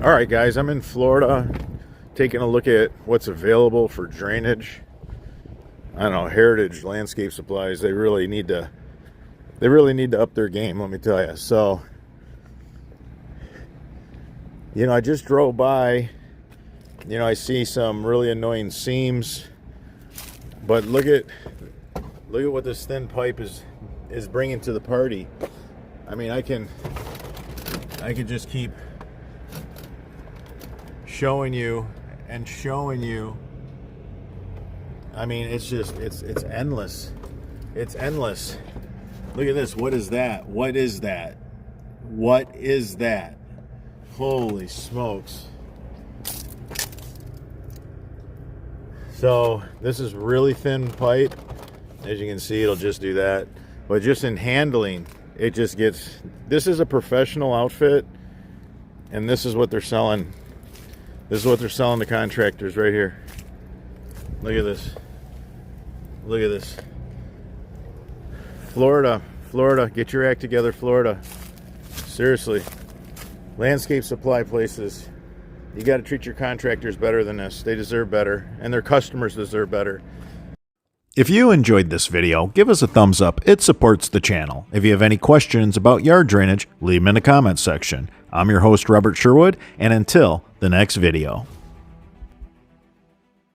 All right, guys, I'm in Florida taking a look at what's available for drainage. I don't know, Heritage Landscape Supplies, they really need to up their game, let me tell you. So, you know, I just drove by, you know, I see some really annoying seams, but look at what this thin pipe is bringing to the party. I mean, I can just keep showing you and showing you. I mean, it's just it's endless. It's endless. Look at this. What is that? What is that? What is that? Holy smokes. So this is really thin pipe. As you can see, it'll just do that. But just in handling, it just gets, this is a professional outfit, and this is what they're selling. This is what they're selling to contractors right here. Look at this. Look at this. Florida, get your act together, Florida. Seriously. Landscape supply places, you got to treat your contractors better than this. They deserve better, and their customers deserve better. If you enjoyed this video, give us a thumbs up. It supports the channel. If you have any questions about yard drainage, leave them in the comments section. I'm your host, Robert Sherwood, and until the next video.